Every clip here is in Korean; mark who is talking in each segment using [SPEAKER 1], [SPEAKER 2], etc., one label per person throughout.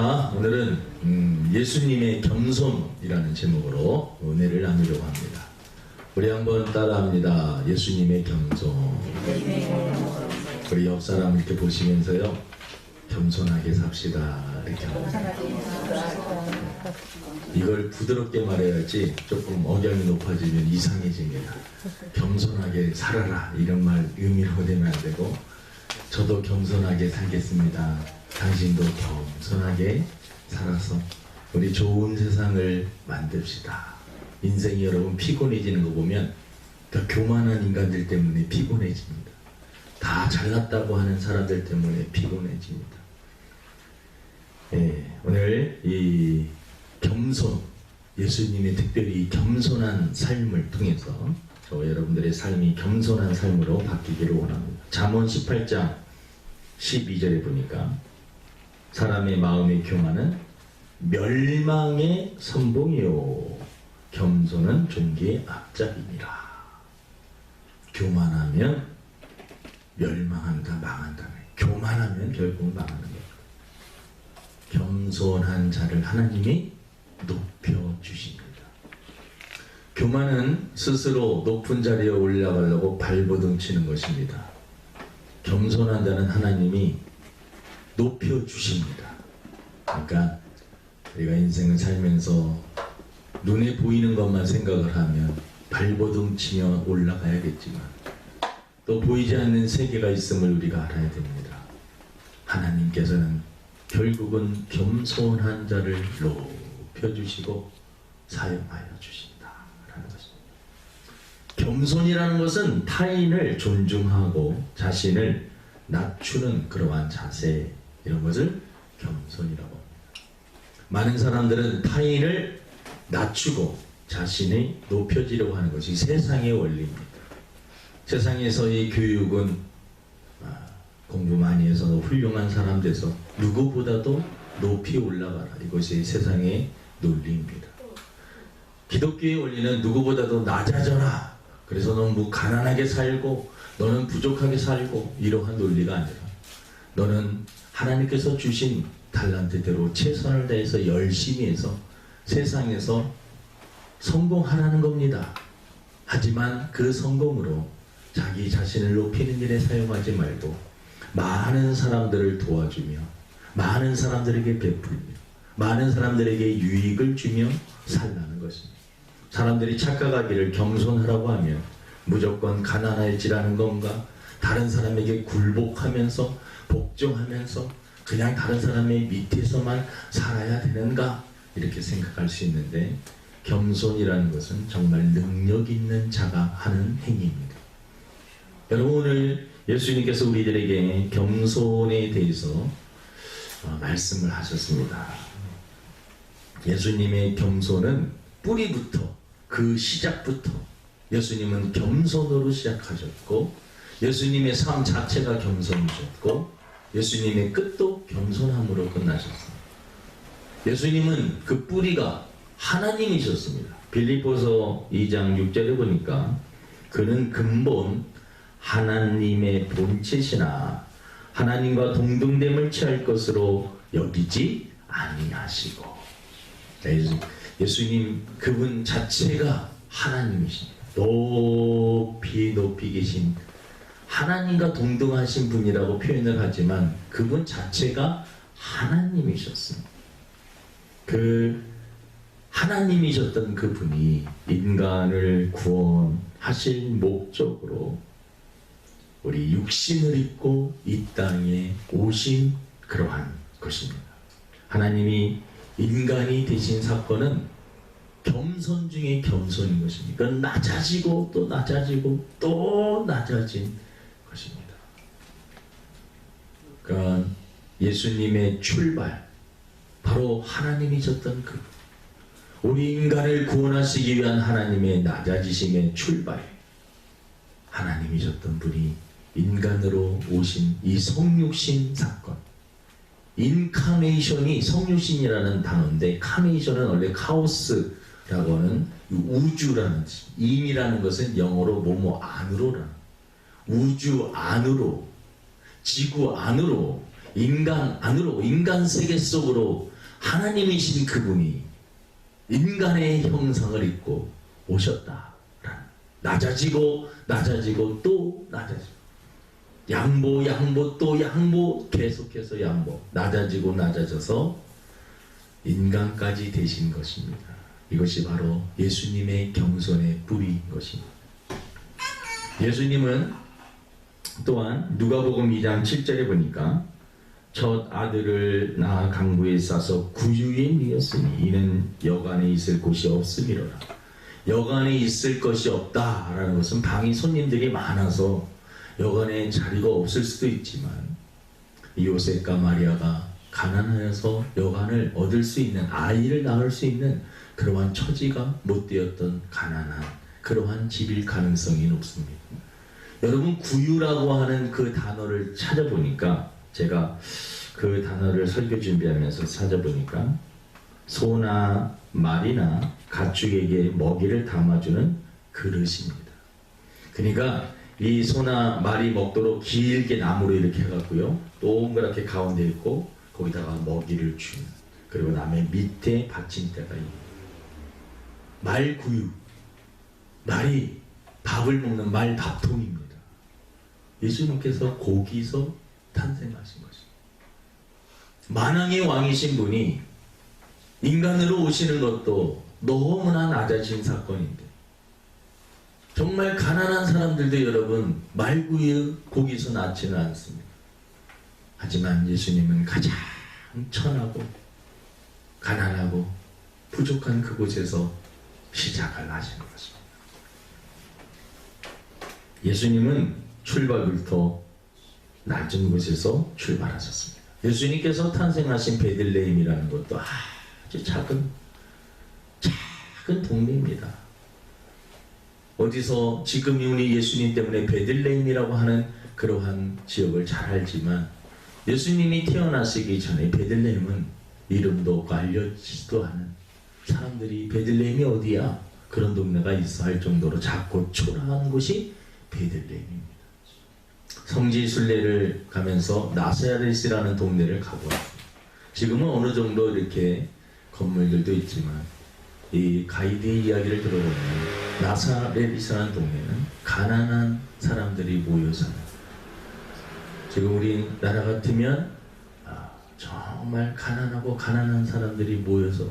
[SPEAKER 1] 오늘은 예수님의 겸손이라는 제목으로 은혜를 나누려고 합니다. 우리 한번 따라합니다. 예수님의 겸손. 우리 옆 사람 이렇게 보시면서요, 겸손하게 삽시다. 이렇게 이걸 부드럽게 말해야지 조금 억양이 높아지면 이상해집니다. 겸손하게 살아라 이런 말 의미로 되면 안 되고, 저도 겸손하게 살겠습니다. 당신도 겸손하게 살아서 우리 좋은 세상을 만듭시다. 인생이 여러분 피곤해지는 거 보면 그 교만한 인간들 때문에 피곤해집니다. 다 잘났다고 하는 사람들 때문에 피곤해집니다. 오늘 이 겸손, 예수님이 특별히 겸손한 삶을 통해서 저와 여러분들의 삶이 겸손한 삶으로 바뀌기를 원합니다. 잠언 18장 12절에 보니까 사람의 마음의 교만은 멸망의 선봉이요 겸손은 존귀의 앞잡이니라. 교만하면 멸망한다, 망한다. 교만하면 결국 망하는 거예요. 겸손한 자를 하나님이 높여주십니다. 교만은 스스로 높은 자리에 올라가려고 발버둥 치는 것입니다. 겸손한 자는 하나님이 높여주십니다. 그러니까 우리가 인생을 살면서 눈에 보이는 것만 생각을 하면 발버둥 치며 올라가야겠지만 또 보이지 않는 세계가 있음을 우리가 알아야 됩니다. 하나님께서는 결국은 겸손한 자를 높여주시고 사용하여 주신다라는 것입니다. 겸손이라는 것은 타인을 존중하고 자신을 낮추는 그러한 자세, 이런 것을 겸손이라고 합니다. 많은 사람들은 타인을 낮추고 자신이 높여지려고 하는 것이 세상의 원리입니다. 세상에서의 교육은 공부 많이 해서 훌륭한 사람 돼서 누구보다도 높이 올라가라, 이것이 세상의 논리입니다. 기독교의 원리는 누구보다도 낮아져라, 그래서 너는 가난하게 살고 너는 부족하게 살고 이러한 논리가 아니라 너는 하나님께서 주신 달란트대로 최선을 다해서 열심히 해서 세상에서 성공하라는 겁니다. 하지만 그 성공으로 자기 자신을 높이는 일에 사용하지 말고 많은 사람들을 도와주며 많은 사람들에게 베풀며 많은 사람들에게 유익을 주며 살라는 것입니다. 사람들이 착각하기를 겸손하라고 하면 무조건 가난할지라는 건가, 다른 사람에게 굴복하면서 복종하면서 그냥 다른 사람의 밑에서만 살아야 되는가, 이렇게 생각할 수 있는데, 겸손이라는 것은 정말 능력 있는 자가 하는 행위입니다. 여러분, 오늘 예수님께서 우리들에게 겸손에 대해서 말씀을 하셨습니다. 예수님의 겸손은 뿌리부터, 그 시작부터 예수님은 겸손으로 시작하셨고, 예수님의 삶 자체가 겸손이셨고, 예수님의 끝도 겸손함으로 끝나셨습니다. 예수님은 그 뿌리가 하나님이셨습니다. 빌립보서 2장 6절에 보니까 그는 근본 하나님의 본체시나 하나님과 동등됨을 취할 것으로 여기지 아니하시고, 예수님 그분 자체가 하나님이십니다. 높이 높이 계신 하나님과 동등하신 분이라고 표현을 하지만 그분 자체가 하나님이셨습니다. 그 하나님이셨던 그분이 인간을 구원하실 목적으로 우리 육신을 입고 이 땅에 오신 그러한 것입니다. 하나님이 인간이 되신 사건은 겸손 중에 겸손인 것입니다. 낮아지고 또 낮아지고 또 낮아진 것입니다. 그러니까 예수님의 출발, 바로 하나님이셨던 그 우리 인간을 구원하시기 위한 하나님의 낮아지심의 출발, 하나님이셨던 분이 인간으로 오신 이 성육신 사건, 인카네이션이 성육신이라는 단어인데, 카네이션은 원래 카오스라고 하는 우주라는 뜻, 인이라는 것은 영어로 뭐뭐 안으로라는, 우주 안으로, 지구 안으로 인간 안으로, 인간 세계 속으로 하나님이신 그분이 인간의 형상을 입고 오셨다. 낮아지고 낮아지고 또 낮아지고, 양보 양보 또 양보, 계속해서 양보, 낮아지고 낮아져서 인간까지 되신 것입니다. 이것이 바로 예수님의 겸손의 뿌리인 것입니다. 예수님은 또한 누가복음 2장 7절에 보니까 첫 아들을 낳아 강부에 싸서 구유에 누였으니 이는 여간에 있을 곳이 없음이로라. 여간에 있을 것이 없다라는 것은 방이 손님들이 많아서 여간에 자리가 없을 수도 있지만, 요셉과 마리아가 가난하여서 여간을 얻을 수 있는, 아이를 낳을 수 있는 그러한 처지가 못 되었던 가난한 그러한 집일 가능성이 높습니다. 여러분, 구유라고 하는 그 단어를 찾아보니까, 제가 그 단어를 설교 준비하면서 찾아보니까 소나 말이나 가축에게 먹이를 담아주는 그릇입니다. 그러니까 이 소나 말이 먹도록 길게 나무로 이렇게 해갖고요, 동그랗게 가운데 있고 거기다가 먹이를 주는, 그리고 남의 밑에 받침대가 있는 말구유, 말이 밥을 먹는 말 밥통입니다. 예수님께서 거기서 탄생하신 것입니다. 만왕의 왕이신 분이 인간으로 오시는 것도 너무나 낮아진 사건인데, 정말 가난한 사람들도 여러분 말구유 거기서 낳지는 않습니다. 하지만 예수님은 가장 천하고 가난하고 부족한 그곳에서 시작을 하시는 것입니다. 예수님은 출발부터 낮은 곳에서 출발하셨습니다. 예수님께서 탄생하신 베들레헴이라는 것도 아주 작은 동네입니다. 어디서 지금 우리 예수님 때문에 베들레헴이라고 하는 그러한 지역을 잘 알지만, 예수님이 태어나시기 전에 베들레헴은 이름도 없고 알려지지도 않은, 사람들이 베들레헴이 어디야? 그런 동네가 있어 할 정도로 작고 초라한 곳이 베들레헴입니다. 성지 순례를 가면서 나사렛이라는 동네를 가보았습니다. 지금은 어느 정도 이렇게 건물들도 있지만, 이 가이드의 이야기를 들어보면 나사렛이라는 동네는 가난한 사람들이 모여 사는, 지금 우리나라 같으면 정말 가난하고 가난한 사람들이 모여서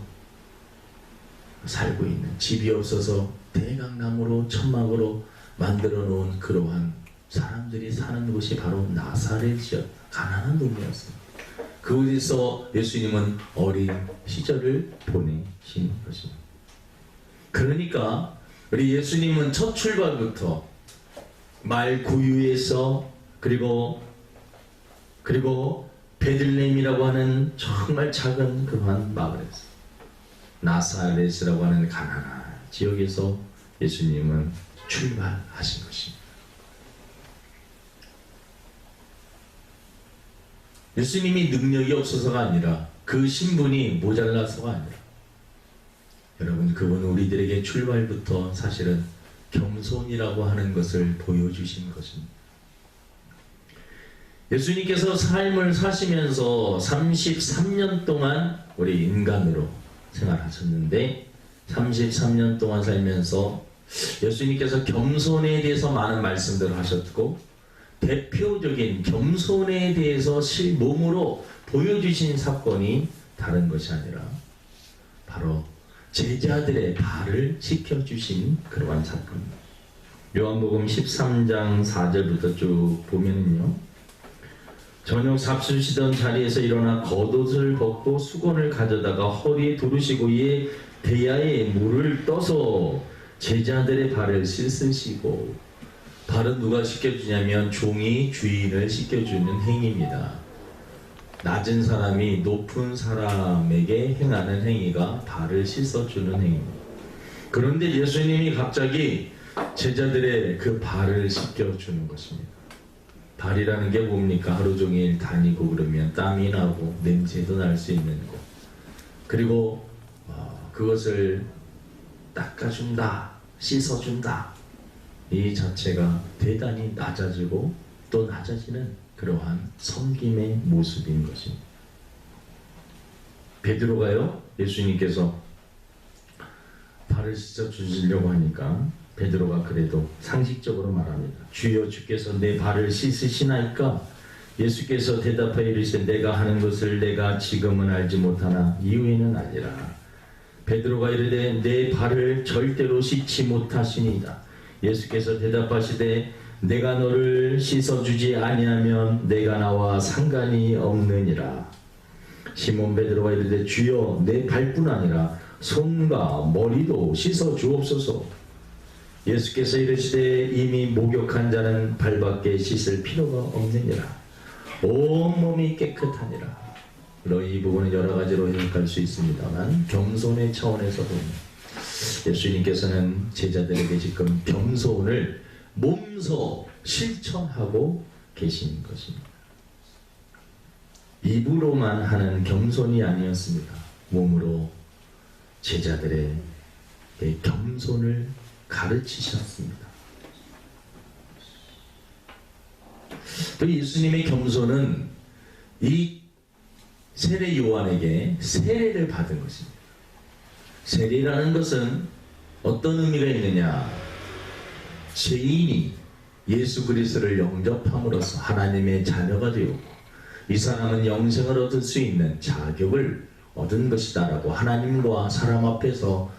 [SPEAKER 1] 살고 있는, 집이 없어서 대강나무로 천막으로 만들어 놓은 그러한 사람들이 사는 곳이 바로 나사렛이었다. 가난한 동네였습니다. 그곳에서 예수님은 어린 시절을 보내신 것입니다. 그러니까 우리 예수님은 첫 출발부터 말 구유에서, 그리고 베들레헴이라고 하는 정말 작은 그러한 마을에서, 나사렛이라고 하는 가난한 지역에서 예수님은 출발하신 것입니다. 예수님이 능력이 없어서가 아니라, 그 신분이 모자라서가 아니라, 여러분, 그분은 우리들에게 출발부터 사실은 겸손이라고 하는 것을 보여주신 것입니다. 예수님께서 삶을 사시면서 33년 동안 우리 인간으로 생활하셨는데, 33년 동안 살면서 예수님께서 겸손에 대해서 많은 말씀들을 하셨고, 대표적인 겸손에 대해서 실몸으로 보여주신 사건이 다른 것이 아니라 바로 제자들의 발을 씻겨주신 그러한 사건입니다. 요한복음 13장 4절부터 쭉 보면은요, 저녁 잡수시던 자리에서 일어나 겉옷을 벗고 수건을 가져다가 허리에 두르시고 이에 대야에 물을 떠서 제자들의 발을 씻으시고, 발은 누가 씻겨주냐면 종이 주인을 씻겨주는 행위입니다. 낮은 사람이 높은 사람에게 행하는 행위가 발을 씻어주는 행위입니다. 그런데 예수님이 갑자기 제자들의 그 발을 씻겨주는 것입니다. 발이라는 게 뭡니까? 하루 종일 다니고 그러면 땀이 나고 냄새도 날 수 있는 것, 그리고 그것을 닦아준다, 씻어준다, 이 자체가 대단히 낮아지고 또 낮아지는 그러한 섬김의 모습인 것입니다. 베드로가요, 예수님께서 발을 씻어 주시려고 하니까 베드로가 그래도 상식적으로 말합니다. 주여, 주께서 내 발을 씻으시나이까? 예수께서 대답하여 이르시되 내가 하는 것을 내가 지금은 알지 못하나 이후에는 알리라. 베드로가 이르되 내 발을 절대로 씻지 못하시니이다. 예수께서 대답하시되 내가 너를 씻어주지 아니하면 내가 나와 상관이 없느니라. 시몬 베드로가 이르되 주여, 내 발뿐 아니라 손과 머리도 씻어 주옵소서. 예수께서 이르시되 이미 목욕한 자는 발밖에 씻을 필요가 없느니라. 온몸이 깨끗하니라. 물론 이 부분은 여러 가지로 해석할 수 있습니다만 겸손의 차원에서 보면 예수님께서는 제자들에게 지금 겸손을 몸소 실천하고 계신 것입니다. 입으로만 하는 겸손이 아니었습니다. 몸으로 제자들의 겸손을 가르치셨습니다. 또 예수님의 겸손은 이 세례 요한에게 세례를 받은 것입니다. 세례라는 것은 어떤 의미가 있느냐? 죄인이 예수 그리스도를 영접함으로써 하나님의 자녀가 되었고 이 사람은 영생을 얻을 수 있는 자격을 얻은 것이다 라고 하나님과 사람 앞에서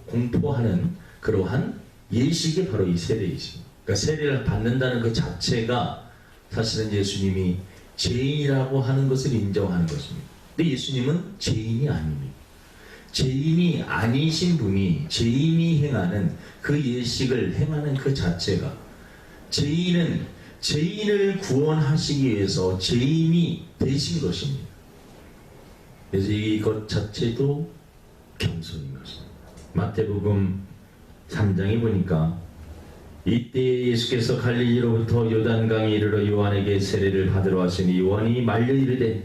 [SPEAKER 1] 공포하는 그러한 예식이 바로 이 세례이십니다. 그러니까 세례를 받는다는 그 자체가 사실은 예수님이 죄인이라고 하는 것을 인정하는 것입니다. 근데 예수님은 죄인이 아닙니다. 죄인이 아니신 분이 죄인이 행하는 그 예식을 행하는 그 자체가 죄인은 죄인을 구원하시기 위해서 죄인이 되신 것입니다. 그래서 이것 자체도 겸손인 것입니다. 마태복음 3장에 보니까 이때 예수께서 갈릴리로부터 요단강에 이르러 요한에게 세례를 받으러 왔으니 요한이 말려 이르되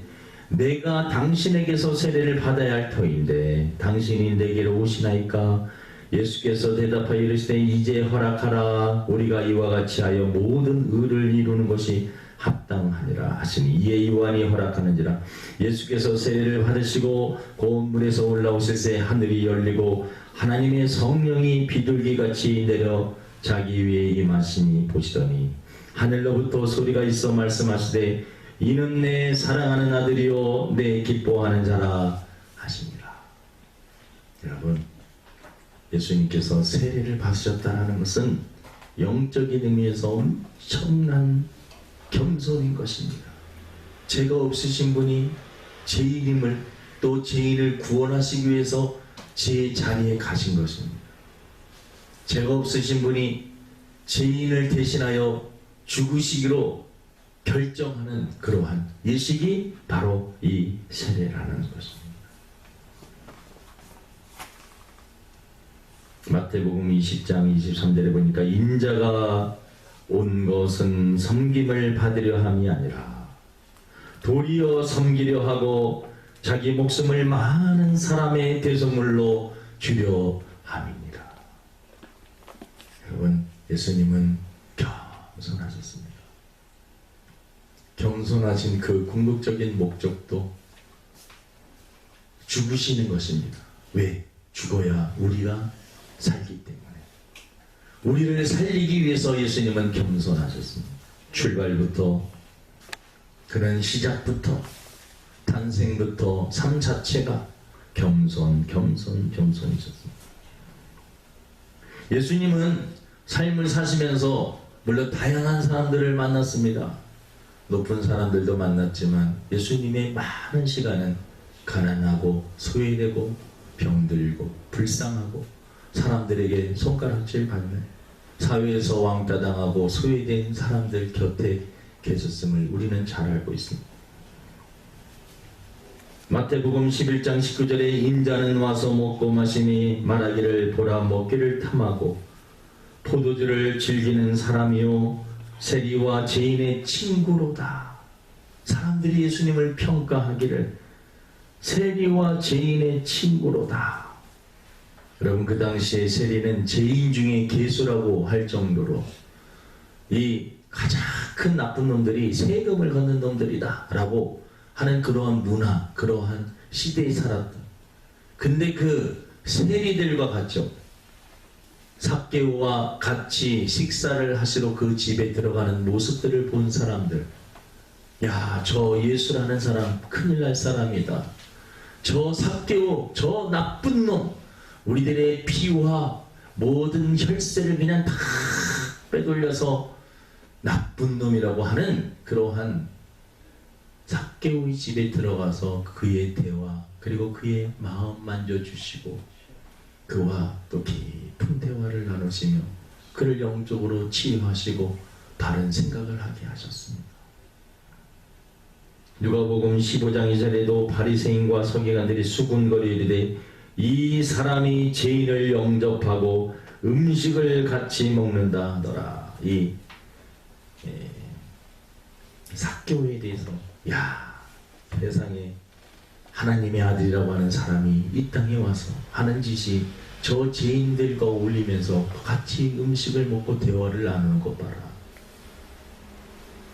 [SPEAKER 1] 내가 당신에게서 세례를 받아야 할 터인데 당신이 내게로 오시나이까? 예수께서 대답하여 이르시되 이제 허락하라. 우리가 이와 같이 하여 모든 의를 이루는 것이 합당하니라 하시니 이에 요한이 허락하는지라. 예수께서 세례를 받으시고 고운 물에서 올라오실새 하늘이 열리고 하나님의 성령이 비둘기같이 내려 자기 위에 임하시니 보시더니 하늘로부터 소리가 있어 말씀하시되 이는 내 사랑하는 아들이요 내 기뻐하는 자라 하시니라. 여러분, 예수님께서 세례를 받으셨다는 것은 영적인 의미에서 엄청난 겸손인 것입니다. 죄가 없으신 분이 죄인임을 또 죄인을 구원하시기 위해서 제 자리에 가신 것입니다. 죄가 없으신 분이 죄인을 대신하여 죽으시기로 결정하는 그러한 예식이 바로 이 세례라는 것입니다. 마태복음 20장 23절에 보니까 인자가 온 것은 섬김을 받으려 함이 아니라 도리어 섬기려 하고 자기 목숨을 많은 사람의 대속물로 주려 함입니다. 여러분, 예수님은 겸손하셨습니다. 겸손하신 그 궁극적인 목적도 죽으시는 것입니다. 왜? 죽어야 우리가 살기 때문에. 우리를 살리기 위해서 예수님은 겸손하셨습니다. 출발부터 그는 시작부터 탄생부터 삶 자체가 겸손이셨습니다. 예수님은 삶을 사시면서 물론 다양한 사람들을 만났습니다. 높은 사람들도 만났지만 예수님의 많은 시간은 가난하고 소외되고 병들고 불쌍하고 사람들에게 손가락질 받는 사회에서 왕따당하고 소외된 사람들 곁에 계셨음을 우리는 잘 알고 있습니다. 마태복음 11장 19절에 인자는 와서 먹고 마시니 말하기를 보라 먹기를 탐하고 포도주를 즐기는 사람이요 세리와 죄인의 친구로다. 사람들이 예수님을 평가하기를 세리와 죄인의 친구로다. 여러분, 그 당시에 세리는 죄인 중에 괴수라고 할 정도로 이 가장 큰 나쁜 놈들이 세금을 걷는 놈들이다 라고 하는 그러한 문화, 그러한 시대에 살았다. 근데 그 세리들과 같죠. 삭개오와 같이 식사를 하시러 그 집에 들어가는 모습들을 본 사람들, 야, 저 예수라는 사람 큰일 날 사람이다. 저 삭개오, 저 나쁜 놈, 우리들의 피와 모든 혈세를 그냥 다 빼돌려서 나쁜 놈이라고 하는 그러한 삭개오의 집에 들어가서 그의 대화, 그리고 그의 마음 만져주시고 그와 또 깊은 대화를 나누시며 그를 영적으로 치유하시고 바른 생각을 하게 하셨습니다. 누가복음 15장 2절에도 바리새인과 서기관들이 수군거리 이르되 이 사람이 죄인을 영접하고 음식을 같이 먹는다 하더라. 이 삭개오에 대해서, 야, 세상에 하나님의 아들이라고 하는 사람이 이 땅에 와서 하는 짓이 저 죄인들과 어울리면서 같이 음식을 먹고 대화를 나누는 것 봐라.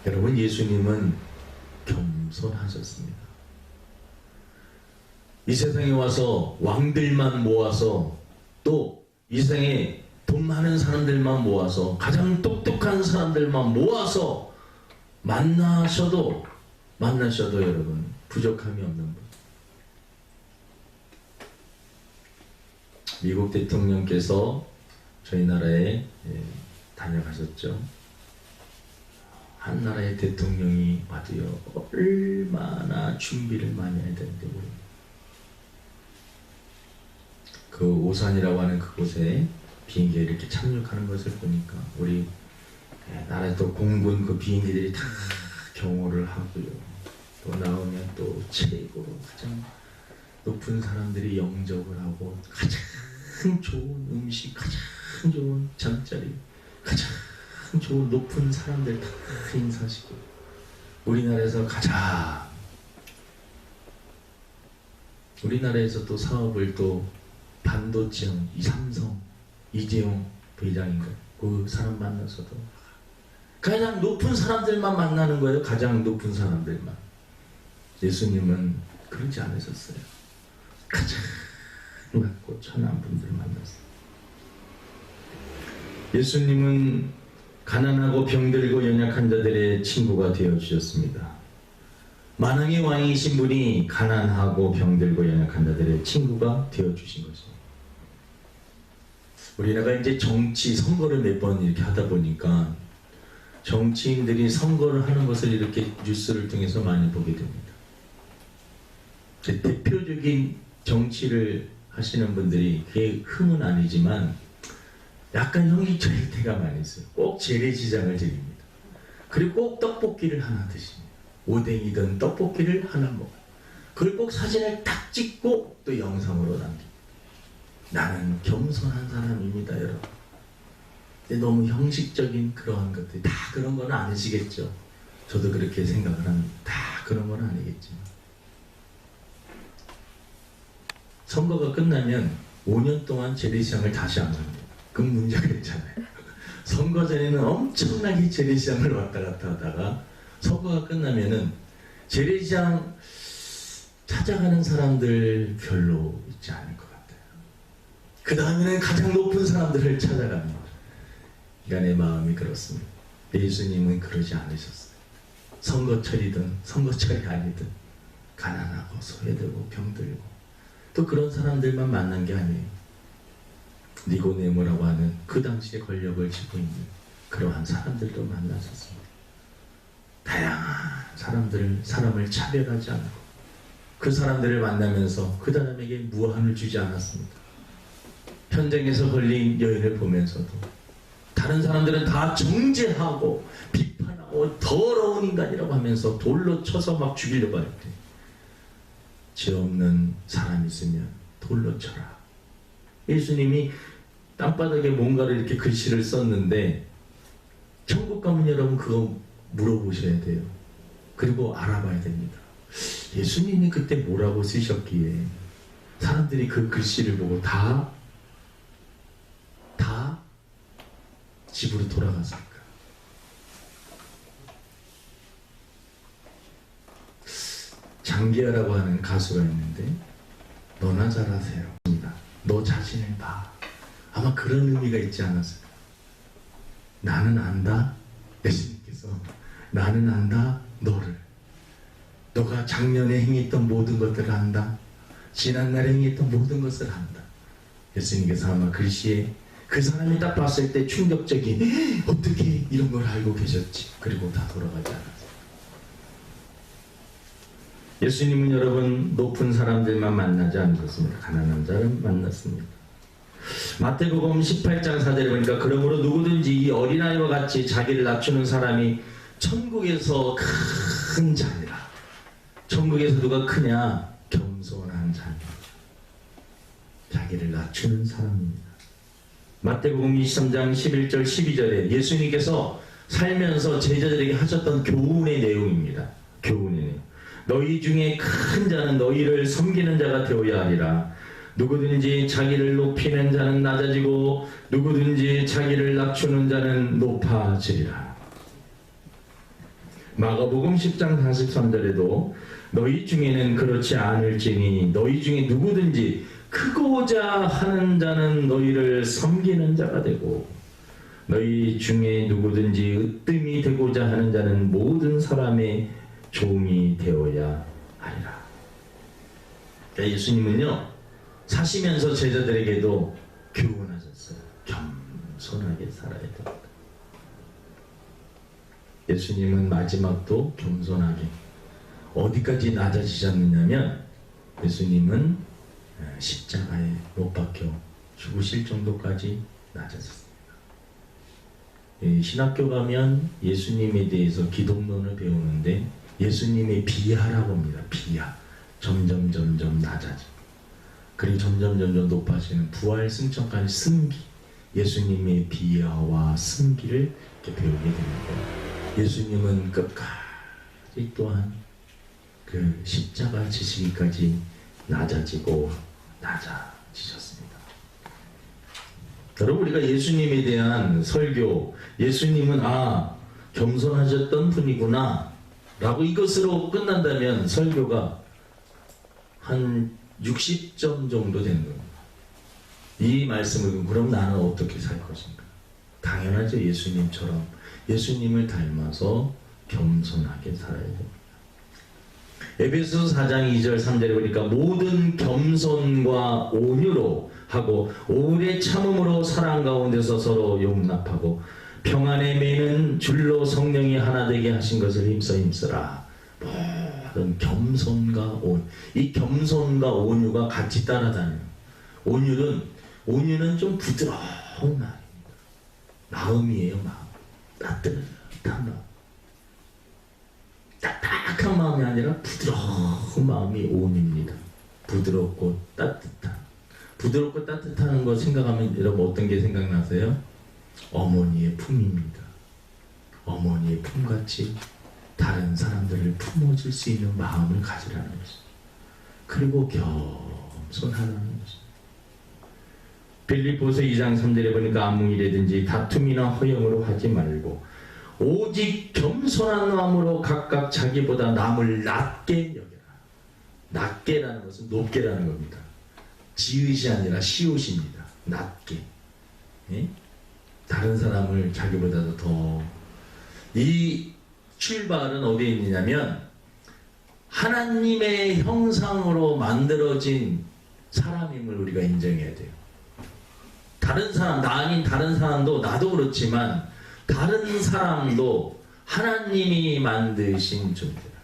[SPEAKER 1] 여러분, 예수님은 겸손하셨습니다. 이 세상에 와서 왕들만 모아서, 또 이 세상에 돈 많은 사람들만 모아서, 가장 똑똑한 사람들만 모아서 만나셔도 여러분 부족함이 없는 분. 미국 대통령께서 저희 나라에 다녀가셨죠. 한 나라의 대통령이 와도요, 얼마나 준비를 많이 해야 되는데, 그 오산이라고 하는 그곳에 비행기에 이렇게 착륙하는 것을 보니까 우리 나라 또 공군 그 비행기들이 다 경호를 하고요, 또 나오면 또 최고로 가장 높은 사람들이 영접을 하고 가장 좋은 음식, 가장 좋은 잠자리, 가장 좋은 높은 사람들 다 인사하시고, 우리나라에서 가장, 우리나라에서 또 사업을 또 반도체형 이 삼성 이재용 회장인가 그 사람 만나서도 가장 높은 사람들만 만나는 거예요. 가장 높은 사람들만. 예수님은 그러지 않으셨어요. 가장 낮고 천한 분들 만났어요. 예수님은 가난하고 병들고 연약한 자들의 친구가 되어주셨습니다. 만왕의 왕이신 분이 가난하고 병들고 연약한 자들의 친구가 되어주신 것입니다. 우리나라가 이제 정치 선거를 몇 번 이렇게 하다 보니까 정치인들이 선거를 하는 것을 이렇게 뉴스를 통해서 많이 보게 됩니다. 대표적인 정치를 하시는 분들이 그게 흠은 아니지만 약간 형이 저릴 때가 많이 있어요. 꼭 재래시장을 드립니다. 그리고 꼭 떡볶이를 하나 드십니다. 오뎅이든 떡볶이를 하나 먹어요. 그리고 꼭 사진을 딱 찍고 또 영상으로 남깁니다. 나는 겸손한 사람입니다, 여러분. 근데 너무 형식적인 그러한 것들, 다 그런 건 아니시겠죠. 저도 그렇게 생각을 합니다. 다 그런 건 아니겠지만. 선거가 끝나면 5년 동안 재래시장을 다시 안 갑니다. 그건 문제가 있잖아요. 선거 전에는 엄청나게 재래시장을 왔다 갔다 하다가 선거가 끝나면은 재래시장 찾아가는 사람들 별로 있지 않을 것 같아요. 그 다음에는 가장 높은 사람들을 찾아갑니다. 인간의 마음이 그렇습니다. 예수님은 그러지 않으셨어요. 선거철이든 선거철이 아니든 가난하고 소외되고 병들고 또 그런 사람들만 만난 게 아니에요. 니고데모라고 하는 그 당시에 권력을 쥐고 있는 그러한 사람들도 만나셨습니다. 다양한 사람을 차별하지 않고 그 사람들을 만나면서 그 사람에게 무한을 주지 않았습니다. 현장에서 걸린 여인을 보면서도 다른 사람들은 다 정죄하고 비판하고 더러운 인간이라고 하면서 돌로 쳐서 막 죽이려고 할 때 죄 없는 사람 있으면 돌로 쳐라. 예수님이 땅바닥에 뭔가를 이렇게 글씨를 썼는데 천국 가면 여러분 그거 물어보셔야 돼요. 그리고 알아봐야 됩니다. 예수님이 그때 뭐라고 쓰셨기에 사람들이 그 글씨를 보고 다 집으로 돌아갔을까? 장기하라고 하는 가수가 있는데 너나 잘하세요. 너 자신을 봐. 아마 그런 의미가 있지 않았을까. 나는 안다. 예수님께서 나는 안다 너를. 너가 작년에 행했던 모든 것들을 안다. 지난날에 행했던 모든 것을 안다. 예수님께서 아마 글씨에 그 사람이 딱 봤을 때 충격적인 어떻게 이런 걸 알고 계셨지. 그리고 다 돌아가지 않았어요. 예수님은 여러분 높은 사람들만 만나지 않으셨습니다. 가난한 자를 만났습니다. 마태복음 18장 4절에 보니까 그러므로 누구든지 이 어린아이와 같이 자기를 낮추는 사람이 천국에서 큰 자니라. 천국에서 누가 크냐? 겸손한 자입니다. 자기를 낮추는 사람입니다. 마태복음 23장 11절 12절에 예수님께서 살면서 제자들에게 하셨던 교훈의 내용입니다. 교훈의 내용. 너희 중에 큰 자는 너희를 섬기는 자가 되어야 하리라. 누구든지 자기를 높이는 자는 낮아지고 누구든지 자기를 낮추는 자는 높아지리라. 마가복음 10장 43절에도 너희 중에는 그렇지 않을지니 너희 중에 누구든지 크고자 하는 자는 너희를 섬기는 자가 되고 너희 중에 누구든지 으뜸이 되고자 하는 자는 모든 사람의 종이 되어야 하리라. 그러니까 예수님은요 사시면서 제자들에게도 교훈하셨어요. 겸손하게 살아야 된다. 예수님은 마지막도 겸손하게 어디까지 낮아지셨느냐면 예수님은 십자가에 못 박혀 죽으실 정도까지 낮아졌습니다. 신학교 가면 예수님에 대해서 기독론을 배우는데 예수님의 비하라고 합니다. 비하. 점점 낮아져. 그리고 점점 높아지는 부활 승천까지 승기. 예수님의 비하와 승기를 이렇게 배우게 됩니다. 예수님은 끝까지 또한 그 십자가 지시기까지 낮아지고 낮아지셨습니다. 여러분 우리가 예수님에 대한 설교, 예수님은 겸손하셨던 분이구나 라고 이것으로 끝난다면 설교가 한 60점 정도 되는 겁니다. 이 말씀을 그럼 나는 어떻게 살 것인가? 당연하죠. 예수님처럼 예수님을 닮아서 겸손하게 살아야 됩니다. 에베소서 4장 2절 3절에 보니까 모든 겸손과 온유로 하고 오래 참음으로 사랑 가운데서 서로 용납하고 평안에 매는 줄로 성령이 하나 되게 하신 것을 힘쓰라. 모든 겸손과 온유. 이 겸손과 온유가 같이 따라다녀요. 온유는 좀 부드러운 마음입니다. 마음이에요. 마음. 따뜻한 마음. 딱딱한 마음이 아니라 부드러운 마음이 온유입니다. 부드럽고 따뜻한. 부드럽고 따뜻한 거 생각하면 여러분 어떤 게 생각나세요? 어머니의 품입니다. 어머니의 품같이 다른 사람들을 품어줄 수 있는 마음을 가지라는 것입니다. 그리고 겸손하라는 것입니다. 빌립보서 2장 3절에 보니까 아무 일이든지 다툼이나 허영으로 하지 말고 오직 겸손한 마음으로 각각 자기보다 남을 낮게 여겨라. 낮게라는 것은 높게라는 겁니다. 지읒이 아니라 시옷입니다. 낮게. 예? 다른 사람을 자기보다도 더. 이 출발은 어디에 있느냐면 하나님의 형상으로 만들어진 사람임을 우리가 인정해야 돼요. 다른 사람, 나 아닌 다른 사람도 나도 그렇지만 다른 사람도 하나님이 만드신 존재다.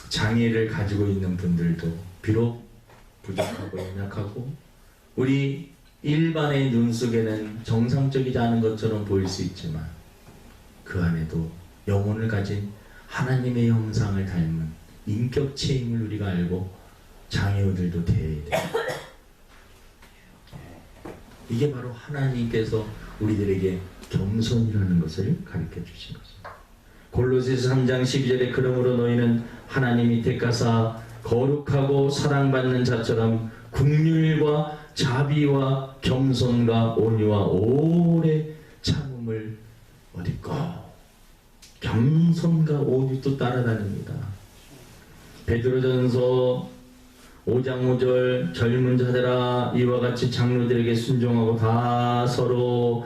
[SPEAKER 1] 장애를 가지고 있는 분들도 비록 부족하고 연약하고 우리 일반의 눈 속에는 정상적이지 않은 것처럼 보일 수 있지만 그 안에도 영혼을 가진 하나님의 형상을 닮은 인격체임을 우리가 알고 장애우들도 대해야 돼요. 이게 바로 하나님께서 우리들에게 겸손이라는 것을 가르쳐 주신 것입니다. 골로새서 3장 12절에 그러므로 너희는 하나님이 택하사 거룩하고 사랑받는 자처럼 긍휼과 자비와 겸손과 온유와 오래 참음을 어디 꼭 겸손과 오직도 따라다닙니다. 베드로전서 5장 5절 젊은 자들아 이와 같이 장로들에게 순종하고 다 서로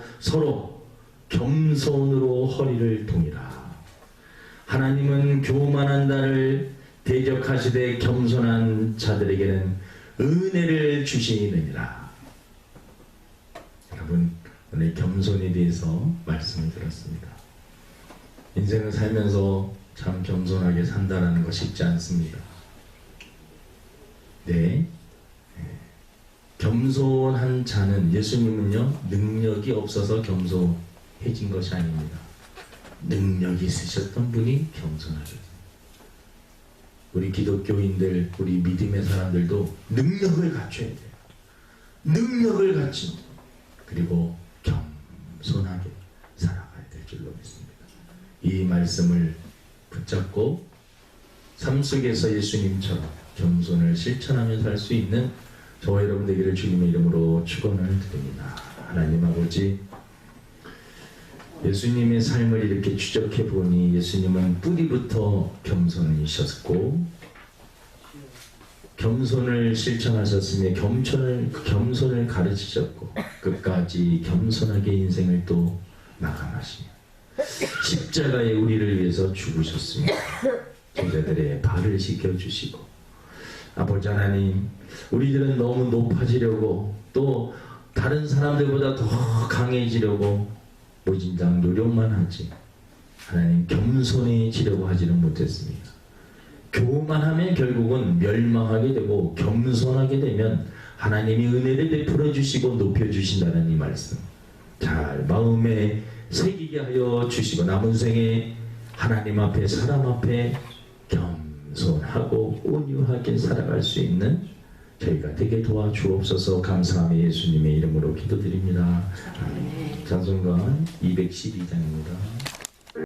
[SPEAKER 1] 겸손으로 허리를 동이라. 하나님은 교만한 자를 대적하시되 겸손한 자들에게는 은혜를 주시느니라. 여러분, 오늘 겸손에 대해서 말씀을 들었습니다. 인생을 살면서 참 겸손하게 산다는 거 쉽지 않습니다. 네, 겸손한 자는, 예수님은요 능력이 없어서 겸손해진 것이 아닙니다. 능력이 있으셨던 분이 겸손하셨습니다. 우리 기독교인들, 우리 믿음의 사람들도 능력을 갖춰야 돼요. 능력을 갖추고 그리고 겸손하게 살아가야 될 줄로 믿습니다. 이 말씀을 붙잡고 삶 속에서 예수님처럼 겸손을 실천하며 살 수 있는 저와 여러분 되기를 주님의 이름으로 축원을 드립니다. 하나님 아버지, 예수님의 삶을 이렇게 추적해 보니 예수님은 뿌리부터 겸손이셨고 겸손을 실천하셨으며 겸손을 가르치셨고 끝까지 겸손하게 인생을 또 마감하시며 십자가에 우리를 위해서 죽으셨습니다. 제자들의 발을 씻겨주시고, 아버지 하나님, 우리들은 너무 높아지려고 또 다른 사람들보다 더 강해지려고 무진장 노력만 하지 하나님 겸손해지려고 하지는 못했습니다. 교만하면 결국은 멸망하게 되고 겸손하게 되면 하나님이 은혜를 베풀어 주시고 높여 주신다는 이 말씀 잘 마음에 새기게 하여 주시고 남은 생에 하나님 앞에 사람 앞에 겸손하고 온유하게 살아갈 수 있는 저희가 되게 도와주옵소서. 감사하며 예수님의 이름으로 기도드립니다. 찬송가 212장입니다.